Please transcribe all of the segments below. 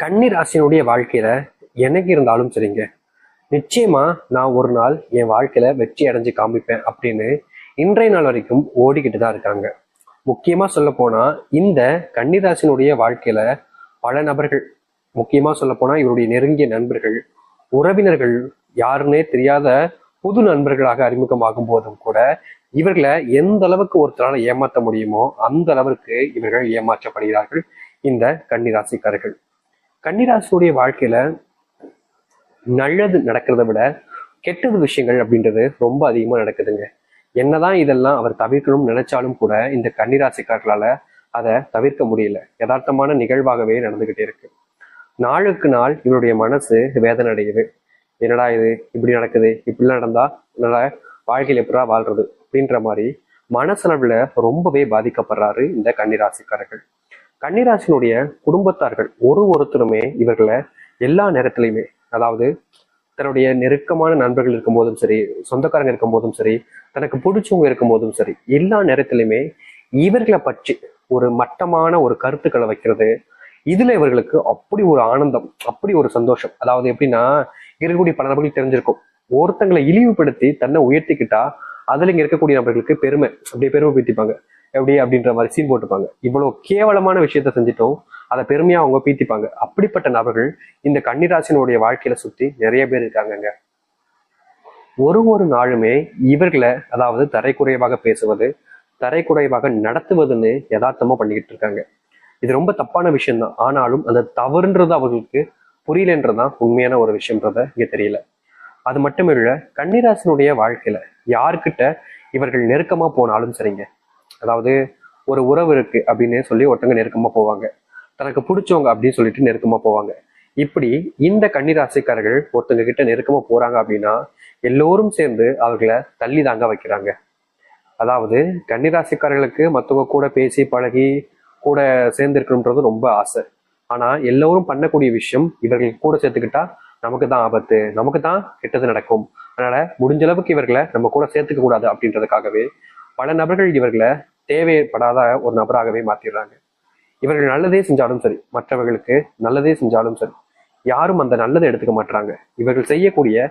கன்னி ராசியினுடைய வாழ்க்கையில எனக்கு இருந்தாலும் சரிங்க, நிச்சயமா நான் ஒரு நாள் என் வாழ்க்கையில வெற்றி அடைஞ்சு காமிப்பேன் அப்படின்னு இன்றைய நாள் வரைக்கும் ஓடிக்கிட்டு தான் இருக்காங்க. முக்கியமா சொல்ல போனா இந்த கன்னிராசினுடைய வாழ்க்கையில பல நபர்கள், முக்கியமா சொல்ல போனா இவருடைய நெருங்கிய நண்பர்கள், உறவினர்கள், யாருன்னே தெரியாத புது நண்பர்களாக அறிமுகமாகும் போதும் கூட இவர்களை எந்த அளவுக்கு ஒருத்தரால ஏமாற்ற முடியுமோ அந்த அளவிற்கு இவர்கள் ஏமாற்றப்படுகிறார்கள் இந்த கன்னிராசிக்காரர்கள். கன்னிராசியுடைய வாழ்க்கையில நல்லது நடக்கிறத விட கெட்டது விஷயங்கள் அப்படின்றது ரொம்ப அதிகமா நடக்குதுங்க. என்னதான் இதெல்லாம் அவர் தவிர்க்கணும்னு நினைச்சாலும் கூட இந்த கன்னிராசிக்காரர்களால அதை தவிர்க்க முடியல. யதார்த்தமான நிகழ்வாகவே நடந்துகிட்டே இருக்கு. நாளுக்கு நாள் இவருடைய மனசு வேதனை அடையுது. என்னடா இது இப்படி நடக்குது, இப்படிலாம் நடந்தா என்னோட வாழ்க்கையில் எப்படா வாழ்றது அப்படின்ற மாதிரி மனசளவுல ரொம்பவே பாதிக்கப்படுறாரு இந்த கன்னிராசிக்காரர்கள். கன்னிராசினுடைய குடும்பத்தார்கள் ஒருத்தருமே இவர்களை எல்லா நேரத்திலையுமே, அதாவது தன்னுடைய நெருக்கமான நண்பர்கள் இருக்கும் போதும் சரி, சொந்தக்காரங்க இருக்கும் போதும் சரி, தனக்கு பிடிச்சவங்க இருக்கும் போதும் சரி, எல்லா நேரத்திலுமே இவர்களை பற்றி ஒரு மட்டமான ஒரு கருத்துக்களை வைக்கிறது, இதுல இவர்களுக்கு அப்படி ஒரு ஆனந்தம், அப்படி ஒரு சந்தோஷம். அதாவது எப்படின்னா, இருக்கக்கூடிய பல நபர்கள் தெரிஞ்சிருக்கும், ஒருத்தங்களை இழிவுபடுத்தி தன்னை உயர்த்திக்கிட்டா அதுல இங்க இருக்கக்கூடிய நபர்களுக்கு பெருமை, அப்படியே பெருமை பீத்திப்பாங்க. எப்படி அப்படின்ற மாதிரி சீன் போட்டுப்பாங்க. இவ்வளவு கேவலமான விஷயத்த செஞ்சுட்டோம் அதை பெருமையா அவங்க பீத்திப்பாங்க. அப்படிப்பட்ட நபர்கள் இந்த கன்னிராசினுடைய வாழ்க்கையில சுத்தி நிறைய பேர் இருக்காங்கங்க. ஒரு நாளுமே இவர்களை, அதாவது தரைக்குறைவாக பேசுவது, தரைக்குறைவாக நடத்துவதுன்னு யதார்த்தமா பண்ணிக்கிட்டு இருக்காங்க. இது ரொம்ப தப்பான விஷயம்தான். ஆனாலும் அந்த தவறுன்றது அவர்களுக்கு புரியலன்றதுதான் உண்மையான ஒரு விஷயம்ன்றத இங்க தெரியல. அது மட்டும் இல்ல, கன்னிராசினுடைய வாழ்க்கையில யாருக்கிட்ட இவர்கள் நெருக்கமா போனாலும் சரிங்க, அதாவது ஒரு உறவு இருக்கு அப்படின்னு சொல்லி ஒருத்தங்க நெருக்கமா போவாங்க, தனக்கு பிடிச்சவங்க அப்படின்னு சொல்லிட்டு நெருக்கமா போவாங்க. இப்படி இந்த கன்னிராசிக்காரர்கள் ஒருத்தங்க கிட்ட நெருக்கமா போறாங்க அப்படின்னா எல்லோரும் சேர்ந்து அவர்களை தள்ளி தாங்க வைக்கிறாங்க. அதாவது கன்னிராசிக்காரர்களுக்கு மற்றவங்க கூட பேசி பழகி கூட சேர்ந்து இருக்கணும்ன்றது ரொம்ப ஆசை. ஆனா எல்லோரும் பண்ணக்கூடிய விஷயம், இவர்கள் கூட சேர்த்துக்கிட்டா நமக்கு தான் ஆபத்து, நமக்கு தான் கெட்டது நடக்கும், அதனால முடிஞ்ச அளவுக்கு இவர்களை நம்ம கூட சேர்த்துக்க கூடாது அப்படின்றதுக்காகவே பல நபர்கள் இவர்களை தேவைப்படாத ஒரு நபராகவே மாத்திடுறாங்க. இவர்கள் நல்லதே செஞ்சாலும் சரி, மற்றவர்களுக்கு நல்லதே செஞ்சாலும் சரி, யாரும் அந்த நல்லதை எடுத்துக்க மாட்டாங்க. இவர்கள் செய்யக்கூடிய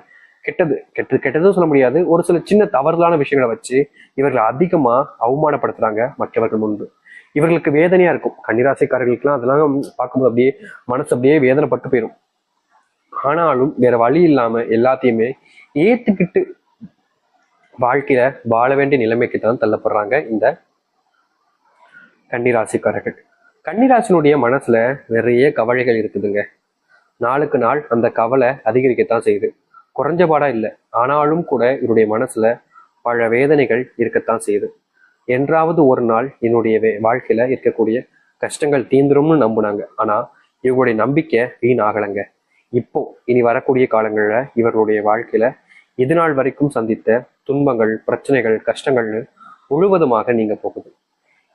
கெட்டதும் சொல்ல முடியாது, ஒரு சில சின்ன தவறுதலான விஷயங்களை வச்சு இவர்களை அதிகமா அவமானப்படுத்துறாங்க மற்றவர்கள் முன்பு. இவர்களுக்கு வேதனையா இருக்கும். கன்னிராசிக்காரர்களுக்கெல்லாம் அதெல்லாம் பார்க்கும்போது அப்படியே மனசு அப்படியே வேதனைப்பட்டு போயிடும். ஆனாலும் வேற வழி இல்லாம எல்லாத்தையுமே ஏத்துக்கிட்டு வாழ்க்கையில வாழ வேண்டிய நிலைமைக்கு தான் தள்ளப்படுறாங்க இந்த கன்னிராசிக்காரர்கள். கன்னிராசினுடைய மனசுல நிறைய கவலைகள் இருக்குதுங்க. நாளுக்கு நாள் அந்த கவலை அதிகரிக்கத்தான் செய்யுது, குறைஞ்ச பாடா இல்லை. ஆனாலும் கூட இவருடைய மனசுல பல வேதனைகள் இருக்கத்தான் செய்யுது. என்றாவது ஒரு நாள் என்னுடைய வாழ்க்கையில இருக்கக்கூடிய கஷ்டங்கள் தீந்துரும்னு நம்புனாங்க. ஆனா இவங்களுடைய நம்பிக்கை வீணாகலைங்க. இப்போ இனி வரக்கூடிய காலங்கள்ல இவர்களுடைய வாழ்க்கையில இது நாள் வரைக்கும் சந்தித்த துன்பங்கள், பிரச்சனைகள், கஷ்டங்கள்னு முழுவதுமாக நீங்க போகுது.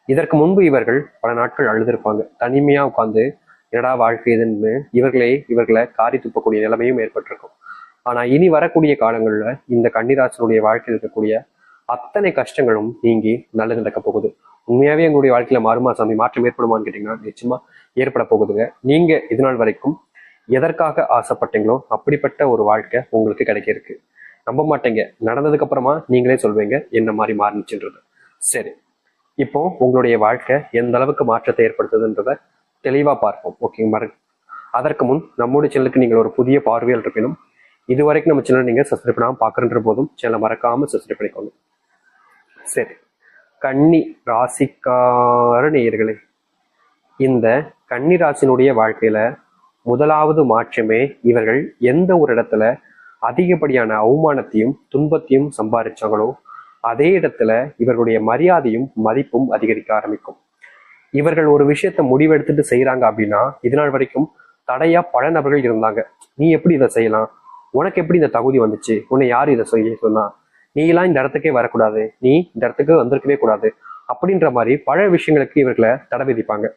இதற்கு முன்பு இவர்கள் பல நாட்கள் அழுதுருப்பாங்க, தனிமையா உட்காந்து என்னடா வாழ்க்கை இதுன்னு இவர்களை காரி துப்பக்கூடிய நிலைமையும் ஏற்பட்டிருக்கும். ஆனா இனி வரக்கூடிய காலங்கள்ல இந்த கன்னிராசினுடைய வாழ்க்கையில் இருக்கக்கூடிய அத்தனை கஷ்டங்களும் நீங்கி நல்லது நடக்க போகுது. உண்மையாவே எங்களுடைய வாழ்க்கையில மாறுமா சாமி, மாற்றம் ஏற்படுமான்னு கேட்டீங்கன்னா நிச்சயமா ஏற்பட போகுதுங்க. நீங்க இது நாள் வரைக்கும் எதற்காக ஆசைப்பட்டீங்களோ அப்படிப்பட்ட ஒரு வாழ்க்கை உங்களுக்கு கிடைக்க இருக்கு. நம்ப மாட்டீங்க, நடந்ததுக்கு அப்புறமா நீங்களே சொல்வீங்க என்ன மாதிரி மாறிச்சுன்றது. சரி, இப்போ உங்களுடைய வாழ்க்கை எந்த அளவுக்கு மாற்றத்தை ஏற்படுத்துதுன்றத தெளிவா பார்ப்போம். ஓகேங்க. அதற்கு முன் நம்முடைய சேனலுக்கு நீங்கள் ஒரு புதிய பார்வையால் இருப்பினும் இது வரைக்கும் நம்ம சேனல் நீங்க சப்ஸ்கிரைப் பண்ணாமல் பார்க்கறன்ற போதும் சேனலை மறக்காம சப்ஸ்கிரைப் பண்ணிக்கோங்க. சரி, கன்னி ராசிக்கார நேயர்களே, இந்த கன்னி ராசினுடைய வாழ்க்கையில முதலாவது மாற்றமே, இவர்கள் எந்த ஒரு இடத்துல அதிகப்படியான அவமானத்தையும் துன்பத்தையும் சம்பாதிச்சாங்களோ அதே இடத்துல இவர்களுடைய மரியாதையும் மதிப்பும் அதிகரிக்க ஆரம்பிக்கும். இவர்கள் ஒரு விஷயத்த முடிவெடுத்துட்டு செய்யறாங்க அப்படின்னா இதனால் வரைக்கும் தடையா பல நபர்கள் இருந்தாங்க. நீ எப்படி இதை செய்யலாம், உனக்கு எப்படி இந்த தகுதி வந்துச்சு, உன்னை யார் இதை செய்ய சொன்னா, நீ எல்லாம் இந்த இடத்துக்கே வரக்கூடாது, நீ இந்த இடத்துக்கு வந்திருக்கவே கூடாது அப்படின்ற மாதிரி பல விஷயங்களுக்கு இவர்களை தடை விதிப்பாங்க.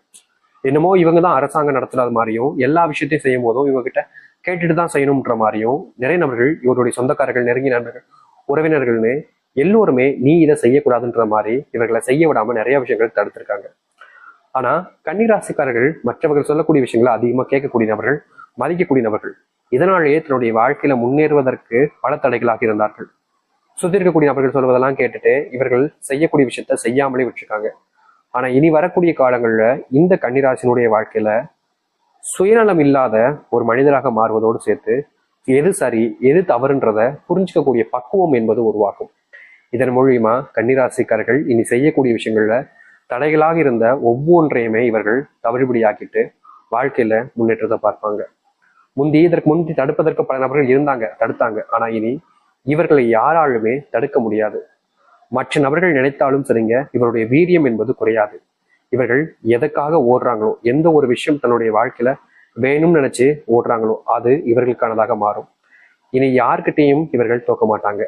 என்னமோ இவங்க தான் அரசாங்கம் நடத்துறது மாதிரியும், எல்லா விஷயத்தையும் செய்யும் போதும் இவங்க கிட்ட கேட்டுட்டு தான் செய்யணும்ன்ற மாதிரியும் நிறைய நபர்கள், இவருடைய சொந்தக்காரர்கள், நெருங்கிய நண்பர்கள், உறவினர்கள்னு எல்லோருமே நீ இதை செய்யக்கூடாதுன்ற மாதிரி இவர்களை செய்ய விடாம நிறைய விஷயங்கள் தடுத்திருக்காங்க. ஆனா கன்னிராசிக்காரர்கள் மற்றவர்கள் சொல்லக்கூடிய விஷயங்களை அதிகமா கேட்கக்கூடிய நபர்கள், மதிக்கக்கூடிய நபர்கள். இதனாலேயே தன்னுடைய வாழ்க்கையில முன்னேறுவதற்கு பல தடைகளாக இருந்தார்கள். சுத்தி இருக்கக்கூடிய நபர்கள் சொல்வதெல்லாம் கேட்டுட்டு இவர்கள் செய்யக்கூடிய விஷயத்த செய்யாமலே விட்டுருக்காங்க. ஆனா இனி வரக்கூடிய காலங்கள்ல இந்த கன்னிராசினுடைய வாழ்க்கையில சுயநலம் இல்லாத ஒரு மனிதராக மாறுவதோடு சேர்த்து எது சரி எது தவறுன்றத புரிஞ்சுக்கக்கூடிய பக்குவம் என்பது உருவாகும். இதன் மூலியமா கன்னிராசிக்காரர்கள் இனி செய்யக்கூடிய விஷயங்கள்ல தடைகளாக இருந்த ஒவ்வொன்றையுமே இவர்கள் தவிடுபடியாக்கிட்டு வாழ்க்கையில முன்னேற்றத்தை பார்ப்பாங்க. இதற்கு முந்தி தடுப்பதற்கு பல நபர்கள் இருந்தாங்க, தடுத்தாங்க. ஆனா இனி இவர்களை யாராலுமே தடுக்க முடியாது. மற்ற நபர்கள் நினைத்தாலும் சரிங்க, இவருடைய வீரியம் என்பது குறையாது. இவர்கள் எதற்காக ஓடுறாங்களோ, எந்த ஒரு விஷயம் தன்னுடைய வாழ்க்கையில வேணும்னு நினைச்சு ஓடுறாங்களோ அது இவர்களுக்கானதாக மாறும். இனி யார்கிட்டையும் இவர்கள் தோக்க மாட்டாங்க.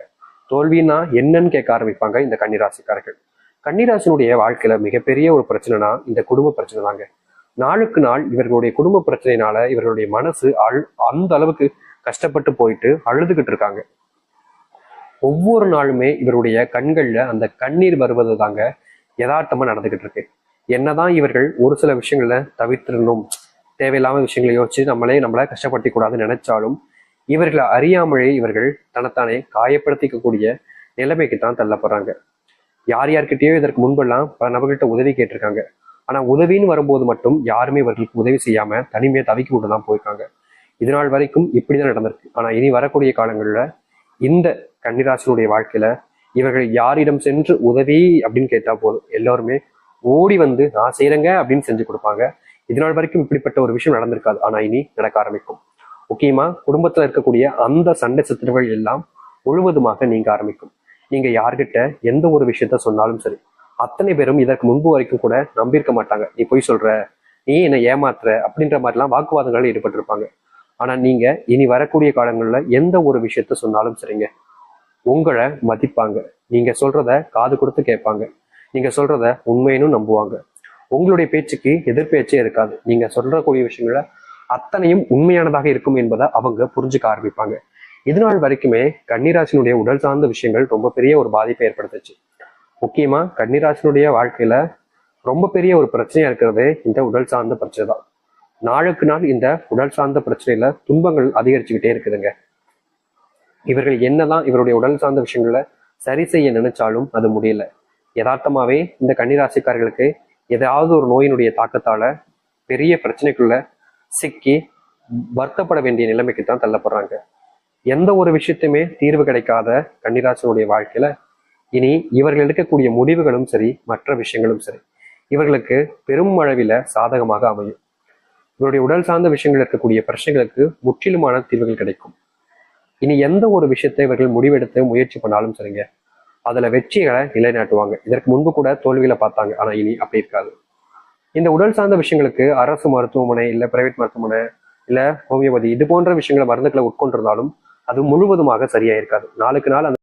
தோல்வின்னா என்னன்னு கேட்க ஆரம்பிப்பாங்க இந்த கன்னிராசிக்காரர்கள். கன்னிராசினுடைய வாழ்க்கையில மிகப்பெரிய ஒரு பிரச்சனைனா இந்த குடும்ப பிரச்சனை தாங்க. நாளுக்கு நாள் இவர்களுடைய குடும்ப பிரச்சனையினால இவர்களுடைய மனசு அந்த அளவுக்கு கஷ்டப்பட்டு போயிட்டு அழுதுகிட்டு இருக்காங்க. ஒவ்வொரு நாளுமே இவருடைய கண்கள்ல அந்த கண்ணீர் வருவது தாங்க யதார்த்தமா நடந்துகிட்டு இருக்கு. என்னதான் இவர்கள் ஒரு சில விஷயங்கள தவிர்த்திடணும், தேவையில்லாம விஷயங்களை யோசிச்சு நம்மளை கஷ்டப்படுத்தி கூடாதுன்னு நினைச்சாலும் இவர்களை அறியாமலே இவர்கள் தன்னைத்தானே காயப்படுத்திக்கக்கூடிய நிலைமைக்கு தான் தள்ளப்படுறாங்க. யார்கிட்டயோ இதற்கு முன்பெல்லாம் பல நபர்கள்ட்ட உதவி கேட்டிருக்காங்க. ஆனா உதவின்னு வரும்போது மட்டும் யாருமே இவர்களுக்கு உதவி செய்யாம தனிமையை தவிக்க விட்டு தான் போயிருக்காங்க. இதனால் வரைக்கும் இப்படிதான் நடந்திருக்கு. ஆனா இனி வரக்கூடிய காலங்கள்ல இந்த கன்னிராசினுடைய வாழ்க்கையில இவர்கள் யாரிடம் சென்று உதவி அப்படின்னு கேட்டா போதும் எல்லாருமே ஓடி வந்து நான் செய்யறேங்க அப்படின்னு செஞ்சு கொடுப்பாங்க. இதனால் வரைக்கும் இப்படிப்பட்ட ஒரு விஷயம் நடந்திருக்காது. ஆனா இனி நடக்க ஆரம்பிக்கும். முக்கியமா குடும்பத்துல இருக்கக்கூடிய அந்த சண்டை சத்துருகள் எல்லாம் முழுவதுமாக நீங்க ஆரம்பிக்கும். நீங்க யார்கிட்ட எந்த ஒரு விஷயத்த சொன்னாலும் சரி, அத்தனை பேரும் இதற்கு முன்பு வரைக்கும் கூட நம்பியிருக்க மாட்டாங்க. நீ பொய் சொல்ற, நீ என்ன ஏமாத்துற அப்படின்ற மாதிரிலாம் வாக்குவாதங்கள் ஈடுபட்டிருப்பாங்க. ஆனா நீங்க இனி வரக்கூடிய காலங்கள்ல எந்த ஒரு விஷயத்த சொன்னாலும் சரிங்க, உங்களை மதிப்பாங்க. நீங்க சொல்றத காது கொடுத்து கேட்பாங்க. நீங்க சொல்றத உண்மையினும் நம்புவாங்க. உங்களுடைய பேச்சுக்கு எதிர்பேச்சே இருக்காது. நீங்க சொல்றக்கூடிய விஷயங்கள அத்தனையும் உண்மையானதாக இருக்கும் என்பதை அவங்க புரிஞ்சுக்க ஆரம்பிப்பாங்க. இதனால் வரைக்குமே கன்னிராசினுடைய உடல் சார்ந்த விஷயங்கள் ரொம்ப பெரிய ஒரு பாதிப்பை ஏற்படுத்துச்சு. முக்கியமா கன்னிராசினுடைய வாழ்க்கையில ரொம்ப பெரிய ஒரு பிரச்சனையா இருக்கிறது இந்த உடல் சார்ந்த பிரச்சனை தான். நாளுக்கு நாள் இந்த உடல் சார்ந்த பிரச்சனையில துன்பங்கள் அதிகரிச்சுக்கிட்டே இருக்குதுங்க. இவர்கள் என்னதான் இவருடைய உடல் சார்ந்த விஷயங்கள சரி செய்ய நினைச்சாலும் அது முடியல. யதார்த்தமாவே இந்த கன்னிராசிக்காரர்களுக்கு ஏதாவது ஒரு நோயினுடைய தாக்கத்தால பெரிய பிரச்சனைக்குள்ள சிக்கி வருத்தப்பட வேண்டிய நிலைமைக்கு தான் தள்ளப்படுறாங்க. எந்த ஒரு விஷயத்தையுமே தீர்வு கிடைக்காத கன்னிராசினுடைய வாழ்க்கையில இனி இவர்கள் எடுக்கக்கூடிய முடிவுகளும் சரி, மற்ற விஷயங்களும் சரி, இவர்களுக்கு பெரும் அளவில சாதகமாக அமையும். இவருடைய உடல் சார்ந்த விஷயங்கள் இருக்கக்கூடிய பிரச்சனைகளுக்கு முற்றிலுமான தீர்வுகள் கிடைக்கும். இனி எந்த ஒரு விஷயத்தை இவர்கள் முடிவெடுத்து முயற்சி பண்ணாலும் சரிங்க, அதுல வெற்றிகளை நிலைநாட்டுவாங்க. இதற்கு முன்பு கூட தோல்வியில பார்த்தாங்க. ஆனா இனி அப்படி இருக்காது. இந்த உடல் சார்ந்த விஷயங்களுக்கு அரசு மருத்துவமனை, இல்ல பிரைவேட் மருத்துவமனை, இல்ல ஹோமியோபதி இது போன்ற விஷயங்களை மருந்துகளை உட்கொண்டிருந்தாலும் அது முழுவதுமாக சரியா இருக்காது. நாளுக்கு நாள் அந்த